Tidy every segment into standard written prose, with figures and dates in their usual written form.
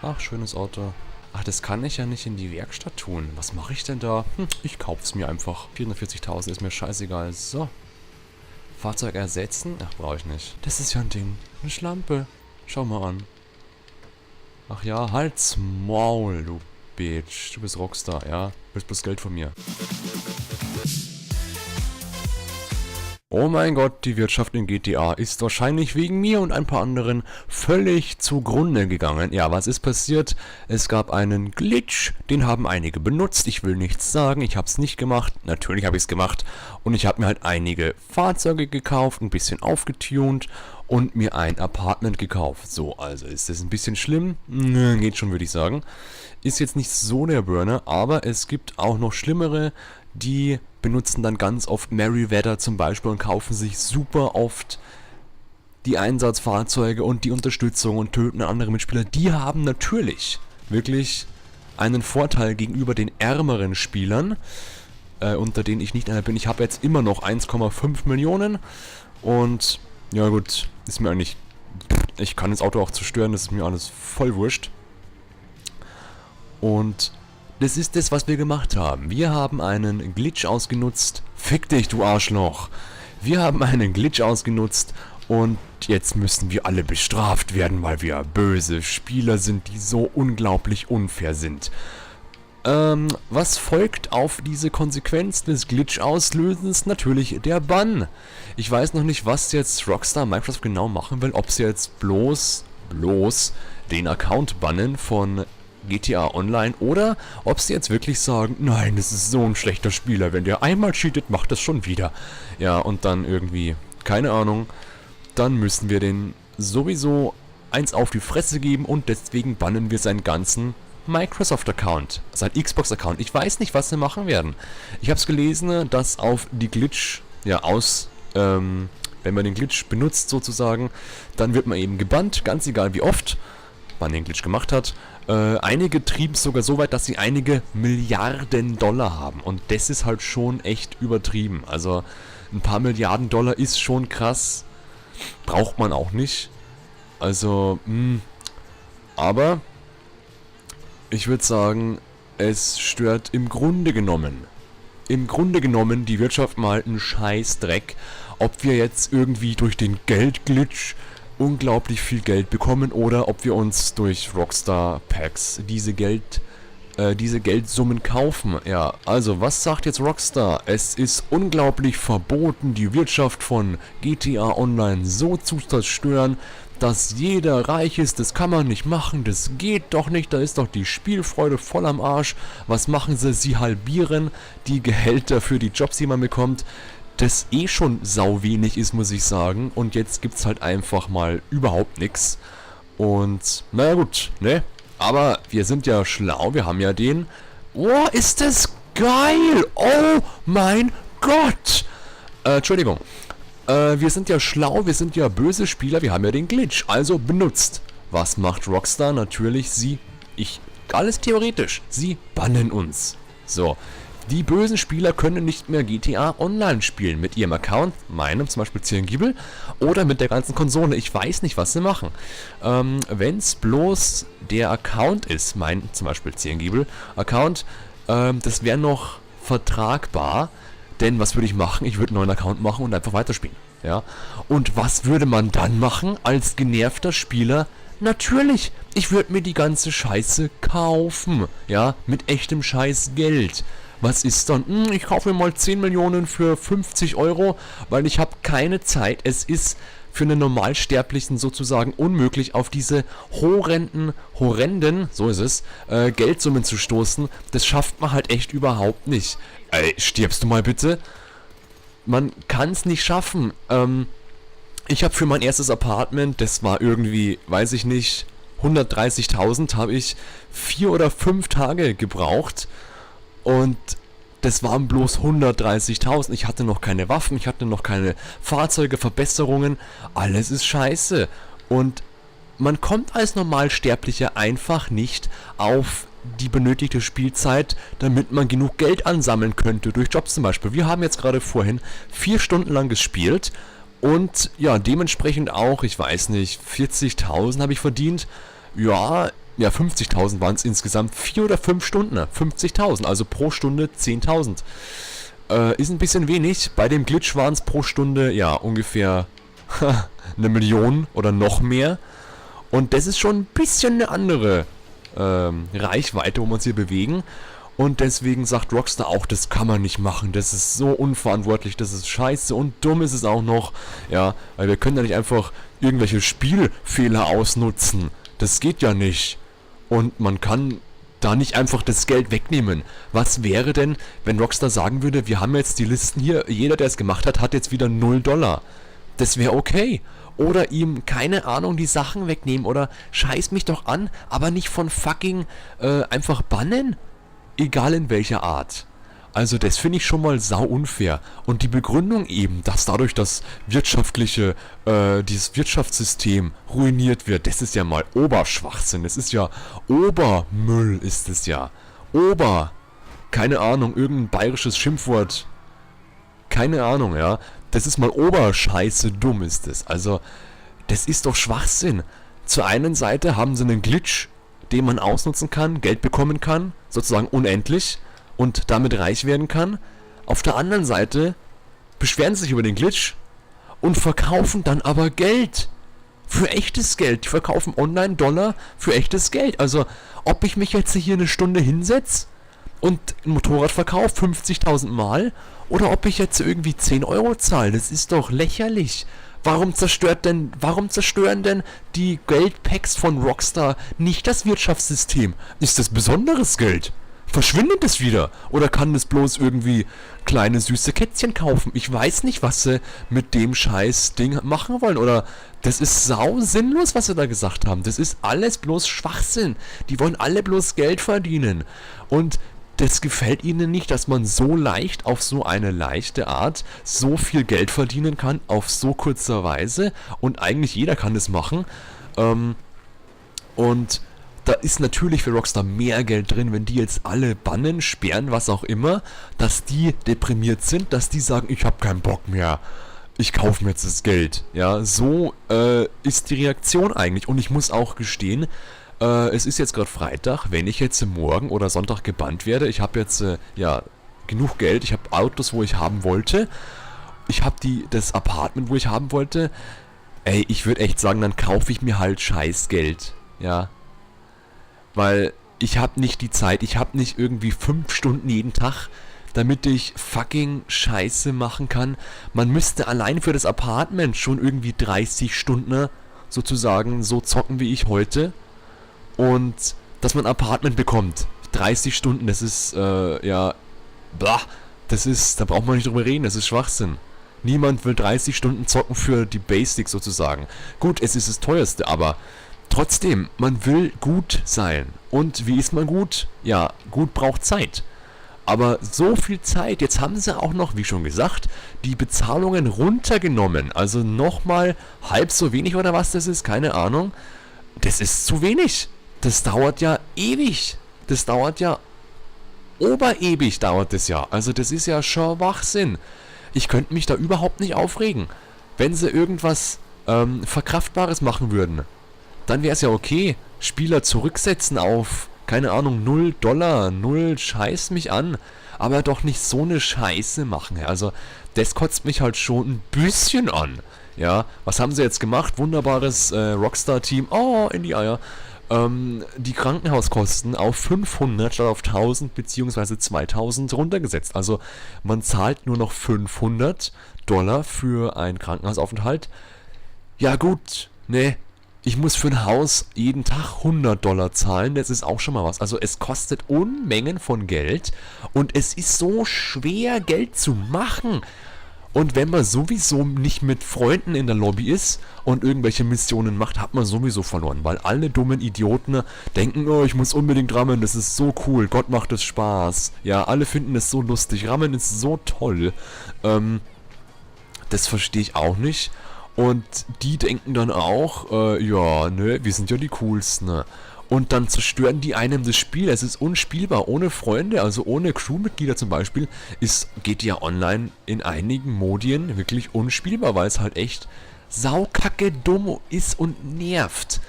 Ach, schönes Auto. Ach, das kann ich ja nicht in die Werkstatt tun. Was mache ich denn da? Ich kauf's mir einfach. 440.000 ist mir scheißegal. So. Fahrzeug ersetzen? Ach, brauche ich nicht. Das ist ja ein Ding. Eine Schlampe. Schau mal an. Ach ja, halt's Maul, du Bitch. Du bist Rockstar, ja? Willst bloß Geld von mir. Oh mein Gott, die Wirtschaft in GTA ist wahrscheinlich wegen mir und ein paar anderen völlig zugrunde gegangen. Ja, was ist passiert? Es gab einen Glitch, den haben einige benutzt. Ich will nichts sagen, ich habe es nicht gemacht. Natürlich habe ich es gemacht. Und ich habe mir halt einige Fahrzeuge gekauft, ein bisschen aufgetunt und mir ein Apartment gekauft. So, also ist das ein bisschen schlimm? Geht schon, würde ich sagen. Ist jetzt nicht so der Burner, aber es gibt auch noch schlimmere, die benutzen dann ganz oft Merryweather zum Beispiel und kaufen sich super oft die Einsatzfahrzeuge und die Unterstützung und töten andere Mitspieler. Die haben natürlich wirklich einen Vorteil gegenüber den ärmeren Spielern, unter denen ich nicht einer bin. Ich habe jetzt immer noch 1,5 Millionen und ja gut, ist mir eigentlich... Ich kann das Auto auch zerstören, das ist mir alles voll wurscht. Und das ist das, was wir gemacht haben. Wir haben einen Glitch ausgenutzt. Fick dich, du Arschloch. Wir haben einen Glitch ausgenutzt und jetzt müssen wir alle bestraft werden, weil wir böse Spieler sind, die so unglaublich unfair sind. Was folgt auf diese Konsequenz des Glitch-Auslösens? Natürlich der Bann. Ich weiß noch nicht, was jetzt Rockstar Microsoft genau machen will. Ob sie jetzt bloß den Account bannen von GTA Online oder ob sie jetzt wirklich sagen, nein, das ist so ein schlechter Spieler, wenn der einmal cheatet, macht das schon wieder. Ja, und dann irgendwie, keine Ahnung, dann müssen wir den sowieso eins auf die Fresse geben und deswegen bannen wir seinen ganzen Microsoft-Account, sein Xbox-Account. Ich weiß nicht, was wir machen werden. Ich habe es gelesen, dass auf die Glitch, wenn man den Glitch benutzt sozusagen, dann wird man eben gebannt, ganz egal wie oft man den Glitch gemacht hat. Einige trieben es sogar so weit, dass sie einige Milliarden Dollar haben. Und das ist halt schon echt übertrieben. Also ein paar Milliarden Dollar ist schon krass. Braucht man auch nicht. Also, aber ich würde sagen, es stört im Grunde genommen die Wirtschaft mal einen Scheißdreck, ob wir jetzt irgendwie durch den Geldglitch unglaublich viel Geld bekommen oder ob wir uns durch Rockstar Packs diese Geldsummen kaufen. Ja, also was sagt jetzt Rockstar? Es ist unglaublich verboten, die Wirtschaft von GTA Online so zu zerstören, dass jeder reich ist. Das kann man nicht machen, das geht doch nicht, da ist doch die Spielfreude voll am Arsch. Was machen sie? Sie halbieren die Gehälter für die Jobs, die man bekommt. Das eh schon sau wenig ist, muss ich sagen. Und jetzt gibt's halt einfach mal überhaupt nichts. Und, naja gut, ne? Aber wir sind ja schlau, wir haben ja den... Oh, ist das geil! Oh mein Gott! Entschuldigung. Wir sind ja schlau, wir sind ja böse Spieler, wir haben ja den Glitch. Also benutzt. Was macht Rockstar? Natürlich alles theoretisch. Sie bannen uns. So. Die bösen Spieler können nicht mehr GTA Online spielen mit ihrem Account, meinem zum Beispiel Zirngibel, oder mit der ganzen Konsole. Ich weiß nicht, was sie machen. Wenn es bloß der Account ist, mein zum Beispiel Zirngibel-Account, das wäre noch vertragbar, denn was würde ich machen? Ich würde einen neuen Account machen und einfach weiterspielen. Ja? Und was würde man dann machen als genervter Spieler? Natürlich, ich würde mir die ganze Scheiße kaufen, ja, mit echtem Scheißgeld. Was ist dann? Ich kaufe mir mal 10 Millionen für 50 Euro, weil ich habe keine Zeit. Es ist für einen Normalsterblichen sozusagen unmöglich, auf diese horrenden, so ist es, Geldsummen zu stoßen. Das schafft man halt echt überhaupt nicht. Ey, stirbst du mal bitte? Man kann es nicht schaffen. Ich habe für mein erstes Apartment, das war irgendwie, weiß ich nicht, 130.000, habe ich 4 oder 5 Tage gebraucht. Und das waren bloß 130.000. Ich hatte noch keine Waffen, ich hatte noch keine Fahrzeuge, Verbesserungen. Alles ist scheiße. Und man kommt als Normalsterblicher einfach nicht auf die benötigte Spielzeit, damit man genug Geld ansammeln könnte, durch Jobs zum Beispiel. Wir haben jetzt gerade vorhin 4 Stunden lang gespielt und ja, dementsprechend auch, ich weiß nicht, 40.000 habe ich verdient. Ja, ja, 50.000 waren es insgesamt, 4 oder 5 Stunden, 50.000, also pro Stunde 10.000. Ist ein bisschen wenig, bei dem Glitch waren es pro Stunde, ja, ungefähr 1 Million oder noch mehr. Und das ist schon ein bisschen eine andere Reichweite, wo wir uns hier bewegen. Und deswegen sagt Rockstar auch, das kann man nicht machen, das ist so unverantwortlich, das ist scheiße und dumm ist es auch noch. Ja, weil wir können ja nicht einfach irgendwelche Spielfehler ausnutzen. Das geht ja nicht. Und man kann da nicht einfach das Geld wegnehmen. Was wäre denn, wenn Rockstar sagen würde, wir haben jetzt die Listen hier, jeder, der es gemacht hat, hat jetzt wieder $0. Das wäre okay. Oder ihm, keine Ahnung, die Sachen wegnehmen oder scheiß mich doch an, aber nicht von fucking einfach bannen. Egal in welcher Art. Also das finde ich schon mal sau unfair. Und die Begründung eben, dass dadurch das dieses Wirtschaftssystem ruiniert wird, das ist ja mal Oberschwachsinn. Das ist ja Obermüll ist es ja. Keine Ahnung, irgendein bayerisches Schimpfwort. Keine Ahnung, ja. Das ist mal Oberscheiße dumm ist es. Also, das ist doch Schwachsinn. Zur einen Seite haben sie einen Glitch, den man ausnutzen kann, Geld bekommen kann, sozusagen unendlich und damit reich werden kann. Auf der anderen Seite beschweren sie sich über den Glitch und verkaufen dann aber Geld. Für echtes Geld. Die verkaufen online Dollar für echtes Geld. Also, ob ich mich jetzt hier 1 Stunde hinsetze und ein Motorrad verkaufe 50.000 Mal oder ob ich jetzt irgendwie 10 Euro zahle, das ist doch lächerlich. Warum zerstören denn die Geldpacks von Rockstar nicht das Wirtschaftssystem? Ist das besonderes Geld? Verschwindet es wieder? Oder kann es bloß irgendwie kleine süße Kätzchen kaufen? Ich weiß nicht, was sie mit dem scheiß Ding machen wollen. Oder das ist sau sinnlos, was sie da gesagt haben. Das ist alles bloß Schwachsinn. Die wollen alle bloß Geld verdienen. Und das gefällt ihnen nicht, dass man so leicht auf so eine leichte Art so viel Geld verdienen kann, auf so kurzer Weise. Und eigentlich jeder kann das machen. Und da ist natürlich für Rockstar mehr Geld drin, wenn die jetzt alle bannen, sperren, was auch immer, dass die deprimiert sind, dass die sagen, ich habe keinen Bock mehr. Ich kaufe mir jetzt das Geld. Ja, so ist die Reaktion eigentlich. Und ich muss auch gestehen, es ist jetzt gerade Freitag, wenn ich jetzt morgen oder Sonntag gebannt werde, ich habe jetzt genug Geld, ich habe Autos, wo ich haben wollte, ich habe das Apartment, wo ich haben wollte, ey, ich würde echt sagen, dann kaufe ich mir halt Scheißgeld, ja, weil ich habe nicht die Zeit, ich habe nicht irgendwie 5 Stunden jeden Tag, damit ich fucking Scheiße machen kann. Man müsste allein für das Apartment schon irgendwie 30 Stunden sozusagen so zocken wie ich heute. Und dass man ein Apartment bekommt. 30 Stunden, das ist, da braucht man nicht drüber reden, das ist Schwachsinn. Niemand will 30 Stunden zocken für die Basics sozusagen. Gut, es ist das teuerste, aber trotzdem, man will gut sein. Und wie ist man gut? Ja, gut braucht Zeit. Aber so viel Zeit, jetzt haben sie auch noch, wie schon gesagt, die Bezahlungen runtergenommen. Also nochmal halb so wenig oder was das ist, keine Ahnung. Das ist zu wenig. Das dauert ja ewig. Das dauert ja oberewig dauert das ja. Also das ist ja schon Schwachsinn. Ich könnte mich da überhaupt nicht aufregen. Wenn sie irgendwas Verkraftbares machen würden, dann wäre es ja okay. Spieler zurücksetzen auf, keine Ahnung, $0, 0, scheiß mich an. Aber doch nicht so eine Scheiße machen. Also das kotzt mich halt schon ein bisschen an. Ja, was haben sie jetzt gemacht? Wunderbares Rockstar-Team. Oh, in die Eier. Die Krankenhauskosten auf 500 statt auf 1000 bzw. 2000 runtergesetzt. Also man zahlt nur noch $500 für einen Krankenhausaufenthalt. Ja gut, ne, ich muss für ein Haus jeden Tag $100 zahlen, das ist auch schon mal was. Also es kostet Unmengen von Geld und es ist so schwer, Geld zu machen. Und wenn man sowieso nicht mit Freunden in der Lobby ist und irgendwelche Missionen macht, hat man sowieso verloren. Weil alle dummen Idioten denken, oh, ich muss unbedingt rammen, das ist so cool, Gott macht es Spaß. Ja, alle finden es so lustig, rammen ist so toll. Das verstehe ich auch nicht. Und die denken dann auch, wir sind ja die Coolsten. Und dann zerstören die einem das Spiel. Es ist unspielbar. Ohne Freunde, also ohne Crewmitglieder zum Beispiel, ist GTA Online in einigen Modien wirklich unspielbar, weil es halt echt saukacke dumm ist und nervt.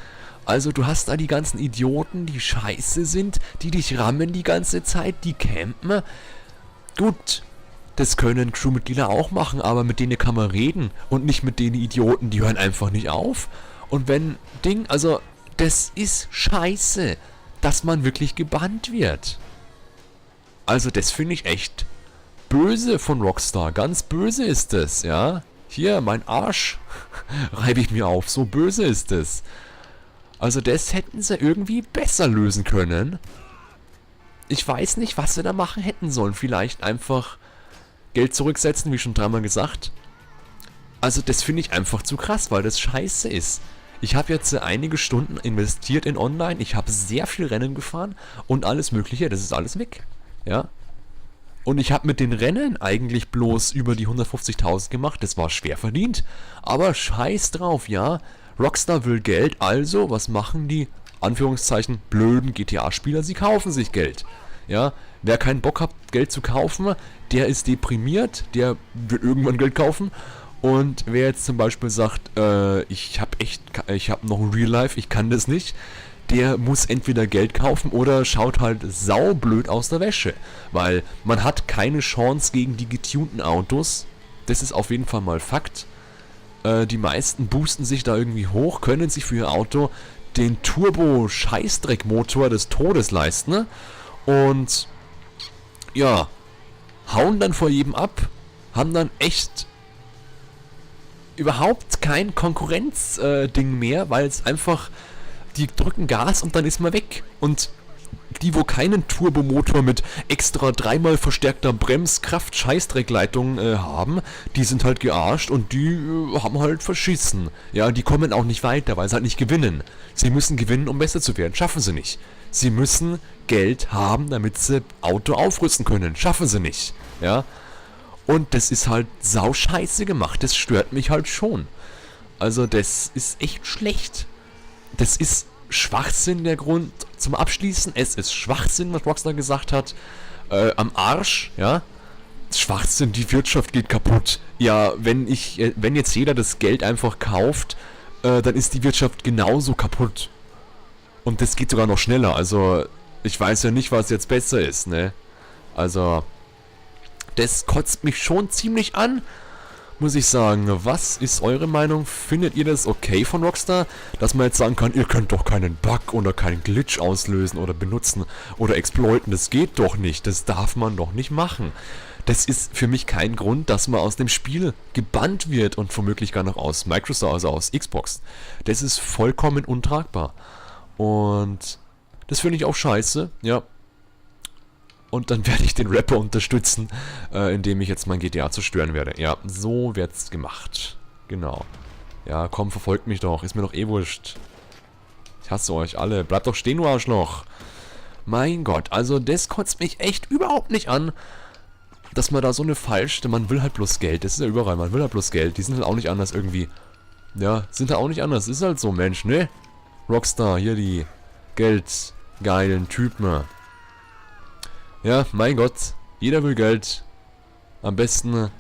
Also du hast da die ganzen Idioten, die scheiße sind, die dich rammen die ganze Zeit, die campen. Gut, das können Crewmitglieder auch machen, aber mit denen kann man reden und nicht mit den Idioten, die hören einfach nicht auf. Und wenn also das ist scheiße, dass man wirklich gebannt wird. Also das finde ich echt böse von Rockstar, ganz böse ist das, ja. Hier, mein Arsch reibe ich mir auf, so böse ist es. Also das hätten sie irgendwie besser lösen können. Ich weiß nicht, was sie da machen hätten sollen. Vielleicht einfach Geld zurücksetzen, wie schon dreimal gesagt. Also das finde ich einfach zu krass, weil das scheiße ist. Ich habe jetzt einige Stunden investiert in Online. Ich habe sehr viel Rennen gefahren und alles mögliche. Das ist alles weg. Ja. Und ich habe mit den Rennen eigentlich bloß über die 150.000 gemacht. Das war schwer verdient. Aber scheiß drauf, ja. Rockstar will Geld, also was machen die, Anführungszeichen, blöden GTA-Spieler? Sie kaufen sich Geld. Ja, wer keinen Bock hat, Geld zu kaufen, der ist deprimiert, der wird irgendwann Geld kaufen. Und wer jetzt zum Beispiel sagt, ich habe noch ein Real Life, ich kann das nicht, der muss entweder Geld kaufen oder schaut halt saublöd aus der Wäsche. Weil man hat keine Chance gegen die getunten Autos. Das ist auf jeden Fall mal Fakt. Die meisten boosten sich da irgendwie hoch, können sich für ihr Auto den Turbo-Scheißdreckmotor des Todes leisten. Und ja, hauen dann vor jedem ab, haben dann echt überhaupt kein Konkurrenzding mehr, weil es einfach, die drücken Gas und dann ist man weg. Und die, wo keinen Turbomotor mit extra dreimal verstärkter Bremskraft-Scheißdreckleitung haben, die sind halt gearscht und die haben halt verschissen. Ja, die kommen auch nicht weiter, weil sie halt nicht gewinnen. Sie müssen gewinnen, um besser zu werden. Schaffen sie nicht. Sie müssen Geld haben, damit sie Auto aufrüsten können. Schaffen sie nicht. Ja. Und das ist halt sauscheiße gemacht. Das stört mich halt schon. Also das ist echt schlecht. Das ist Schwachsinn der Grund zum Abschließen. Es ist Schwachsinn, was Rockstar gesagt hat. Am Arsch, ja. Schwachsinn, die Wirtschaft geht kaputt. Ja, wenn jetzt jeder das Geld einfach kauft, dann ist die Wirtschaft genauso kaputt. Und das geht sogar noch schneller. Also, ich weiß ja nicht, was jetzt besser ist, ne? Also, das kotzt mich schon ziemlich an, muss ich sagen. Was ist eure Meinung? Findet ihr das okay von Rockstar? Dass man jetzt sagen kann, ihr könnt doch keinen Bug oder keinen Glitch auslösen oder benutzen oder exploiten. Das geht doch nicht. Das darf man doch nicht machen. Das ist für mich kein Grund, dass man aus dem Spiel gebannt wird und womöglich gar noch aus Microsoft, also aus Xbox. Das ist vollkommen untragbar. Und das finde ich auch scheiße, ja. Und dann werde ich den Rapper unterstützen, indem ich jetzt mein GTA zerstören werde. Ja, so wird's gemacht. Genau. Ja, komm, verfolgt mich doch. Ist mir doch eh wurscht. Ich hasse euch alle. Bleibt doch stehen, du Arschloch. Mein Gott, also das kotzt mich echt überhaupt nicht an, dass man da so eine falsche... Man will halt bloß Geld. Das ist ja überall. Man will halt bloß Geld. Die sind halt auch nicht anders irgendwie. Ja, sind halt auch nicht anders. Ist halt so, Mensch, ne? Rockstar, hier die geldgeilen Typen. Ja, mein Gott, jeder will Geld. Am besten,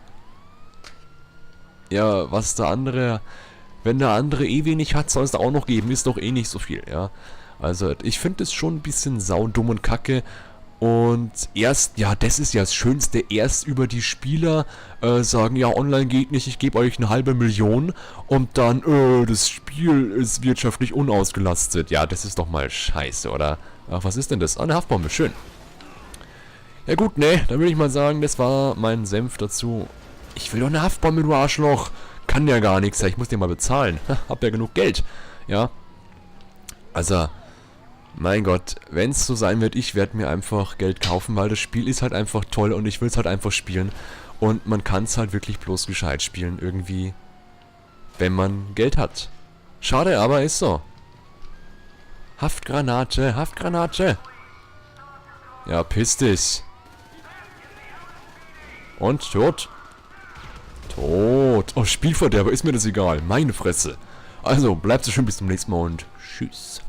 ja, was der andere, wenn der andere eh wenig hat, soll es da auch noch geben, ist doch eh nicht so viel, ja. Also, ich finde es schon ein bisschen saudumm und kacke. Und erst, ja, das ist ja das Schönste, erst über die Spieler sagen, ja, online geht nicht, ich gebe euch 500.000 und dann, das Spiel ist wirtschaftlich unausgelastet. Ja, das ist doch mal scheiße, oder? Ach, was ist denn das? Ah, eine Haftbombe, schön. Ja gut, ne, dann würde ich mal sagen, das war mein Senf dazu. Ich will doch eine Haftbombe, du Arschloch. Kann ja gar nichts, ja, ich muss dir mal bezahlen. Hab ja genug Geld. Ja. Also, mein Gott, wenn es so sein wird, ich werde mir einfach Geld kaufen, weil das Spiel ist halt einfach toll und ich will es halt einfach spielen. Und man kann es halt wirklich bloß gescheit spielen, irgendwie, wenn man Geld hat. Schade, aber ist so. Haftgranate, Haftgranate. Ja, piss dich. Und tot. Tot. Oh, Spielverderber, ist mir das egal. Meine Fresse. Also, bleibt so schön bis zum nächsten Mal und tschüss.